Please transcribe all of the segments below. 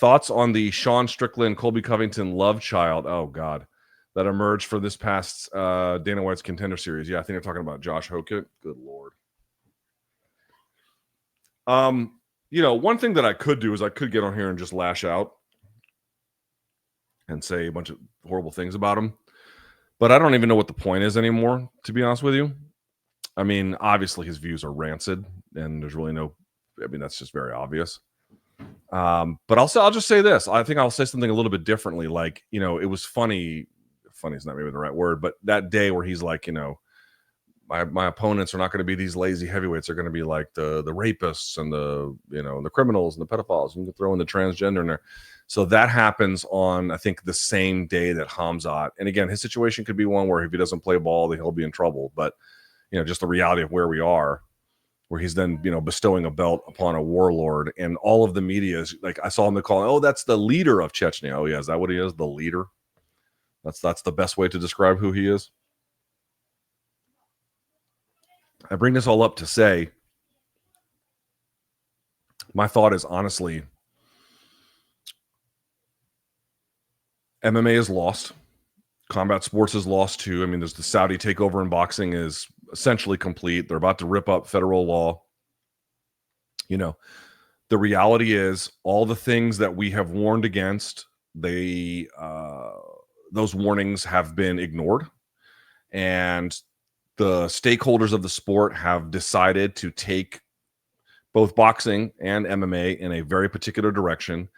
thoughts on the Sean Strickland, Colby Covington love child? Oh God, that emerged for this past Dana White's Contender Series. Yeah, I think they're talking about Josh Hokett. Good Lord. One thing that I could do is I could get on here and just lash out and say a bunch of horrible things about him, but I don't even know what the point is anymore, to be honest with you. I mean, obviously his views are rancid, and there's really no. I mean, that's just very obvious. But I'll just say this. I think I'll say something a little bit differently. Like, it was funny. Funny is not maybe the right word, but that day where he's like, my opponents are not going to be these lazy heavyweights. They're going to be like the rapists and the criminals and the pedophiles. You can throw in the transgender in there. So that happens on, I think, the same day that Hamzat. And again, his situation could be one where if he doesn't play ball, then he'll be in trouble. But just the reality of where we are, where he's then, bestowing a belt upon a warlord, and all of the media is like, I saw him call, oh, that's the leader of Chechnya. Oh yeah, is that what he is? The leader? That's the best way to describe who he is. I bring this all up to say, my thought is honestly, MMA is lost. Combat sports is lost too. I mean, there's the Saudi takeover in boxing is essentially complete. They're about to rip up federal law. The reality is all the things that we have warned against, those warnings have been ignored. And the stakeholders of the sport have decided to take both boxing and MMA in a very particular direction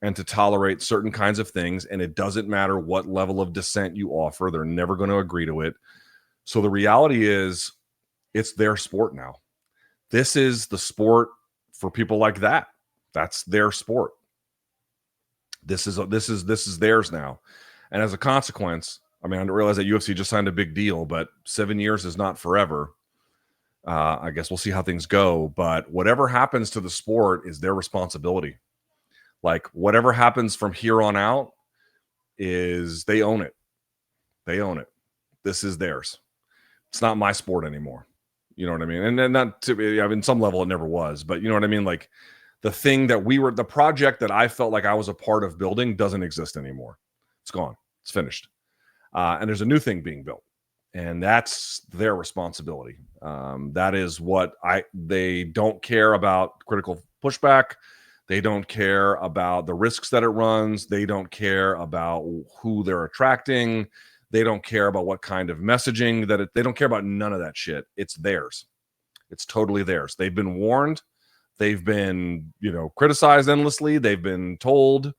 and to tolerate certain kinds of things. And it doesn't matter what level of dissent you offer. They're never going to agree to it. So the reality is it's their sport now. This is the sport for people like that. That's their sport. This is theirs now. And as a consequence, I mean, I realize that UFC just signed a big deal, but 7 years is not forever. I guess we'll see how things go. But whatever happens to the sport is their responsibility. Like, whatever happens from here on out is they own it. They own it. This is theirs. It's not my sport anymore. You know what I mean? And then not to, I mean, some level it never was, but you know what I mean? Like, the thing that the project that I felt like I was a part of building doesn't exist anymore. It's gone. It's finished. And there's a new thing being built, and that's their responsibility. That is what they don't care about critical pushback. They don't care about the risks that it runs. They don't care about who they're attracting. They don't care about what kind of messaging they don't care about none of that shit. It's theirs. It's totally theirs. They've been warned. They've been, criticized endlessly. They've been told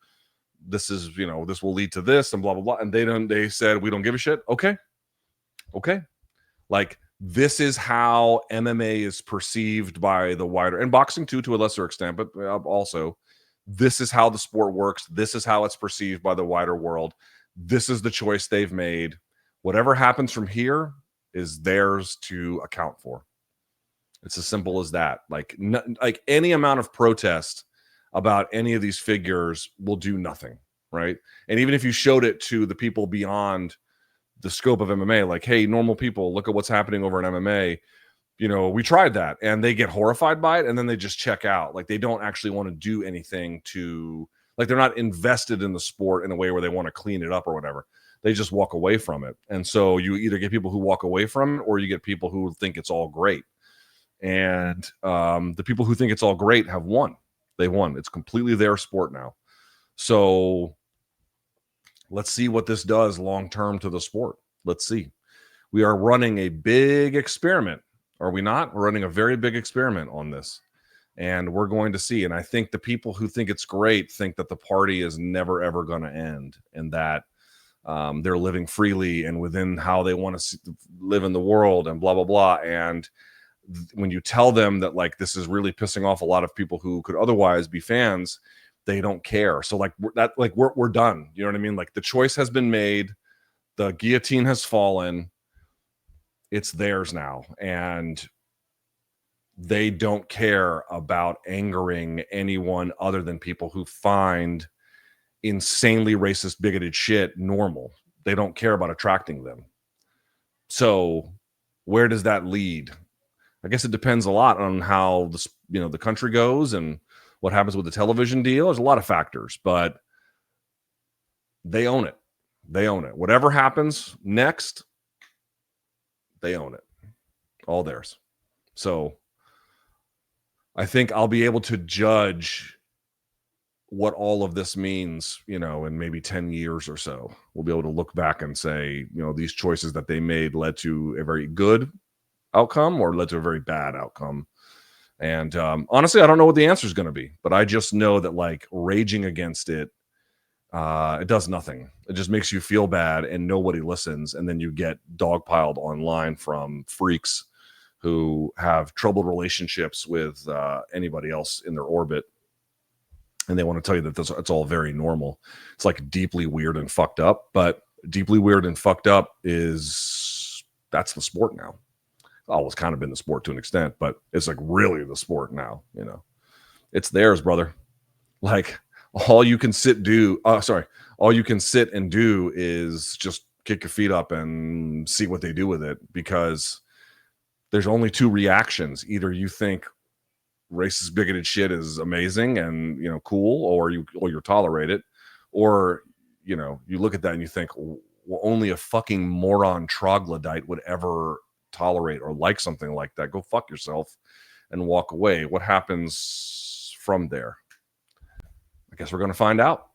this is, this will lead to this and blah, blah, blah. And they said, we don't give a shit. Okay. Like, this is how MMA is perceived by the wider, and boxing too, to a lesser extent, but also this is how the sport works. This is how it's perceived by the wider world. This is the choice they've made. Whatever happens from here is theirs to account for. It's as simple as that. Like any amount of protest about any of these figures will do nothing, right? And even if you showed it to the people beyond the scope of MMA, like, hey, normal people, look at what's happening over in MMA. We tried that, and they get horrified by it, and then they just check out. Like, they don't actually want to do anything like, they're not invested in the sport in a way where they want to clean it up or whatever. They just walk away from it. And so you either get people who walk away from it, or you get people who think it's all great. And the people who think it's all great have won. They won. It's completely their sport now. So let's see what this does long-term to the sport. Let's see. We are running a big experiment, are we not? We're running a very big experiment on this. And we're going to see. And I think the people who think it's great think that the party is never, ever going to end, and that they're living freely and within how they want to live in the world and blah, blah, blah. And when you tell them that, like, this is really pissing off a lot of people who could otherwise be fans, they don't care. So we're done. You know what I mean? Like, the choice has been made. The guillotine has fallen. It's theirs now. And they don't care about angering anyone other than people who find insanely racist, bigoted shit normal. They don't care about attracting them. So where does that lead? I guess it depends a lot on how the country goes and what happens with the television deal. There's a lot of factors, but they own it. They own it. Whatever happens next, they own it. All theirs. So I think I'll be able to judge what all of this means, you know, in maybe 10 years or so. We'll be able to look back and say, you know, these choices that they made led to a very good outcome or led to a very bad outcome. And honestly, I don't know what the answer is going to be, but I just know that like raging against it, it does nothing. It just makes you feel bad and nobody listens. And then you get dogpiled online from freaks who have troubled relationships with anybody else in their orbit. And they want to tell you that it's all very normal. It's like deeply weird and fucked up, but deeply weird and fucked up that's the sport now. It's always kind of been the sport to an extent, but it's like really the sport now, you know, it's theirs, brother. Like all you can sit and do is just kick your feet up and see what they do with it, because there's only two reactions. Either you think racist, bigoted shit is amazing and, you know, cool, or you tolerate it, or, you know, you look at that and you think, well, only a fucking moron troglodyte would ever tolerate or like something like that. Go fuck yourself and walk away. What happens from there? I guess we're going to find out.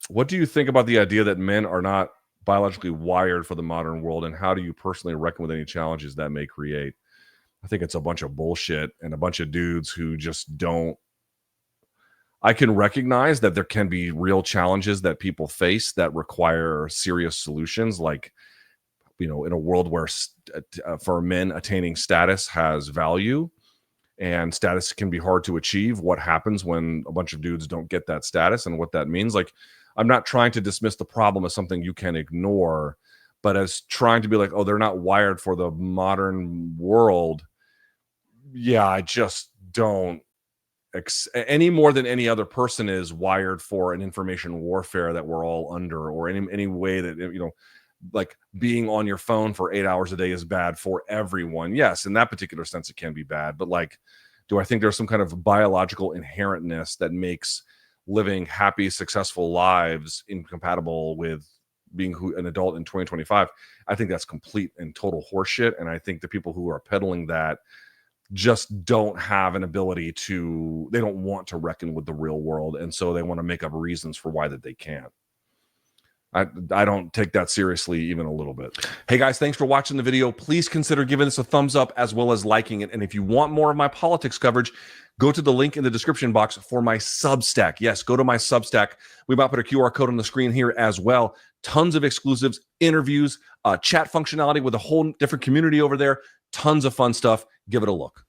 What do you think about the idea that men are not biologically wired for the modern world, and how do you personally reckon with any challenges that may create? I think it's a bunch of bullshit and a bunch of dudes who just don't. I can recognize that there can be real challenges that people face that require serious solutions. Like, you know, in a world where for men attaining status has value and status can be hard to achieve, what happens when a bunch of dudes don't get that status and what that means? Like, I'm not trying to dismiss the problem as something you can ignore, but as trying to be like, oh, they're not wired for the modern world. Yeah, I just don't any more than any other person is wired for an information warfare that we're all under, or any way that, you know, like being on your phone for 8 hours a day is bad for everyone. Yes, in that particular sense, it can be bad. But like, do I think there's some kind of biological inherentness that makes living happy, successful lives incompatible with being an adult in 2025? I think that's complete and total horseshit. And I think the people who are peddling that just don't have an ability to, they don't want to reckon with the real world. And so they want to make up reasons for why that they can't. I don't take that seriously even a little bit. Hey guys, thanks for watching the video. Please consider giving this a thumbs up as well as liking it. And if you want more of my politics coverage, go to the link in the description box for my Substack. Yes, go to my Substack. We might put a QR code on the screen here as well. Tons of exclusives, interviews, chat functionality with a whole different community over there. Tons of fun stuff. Give it a look.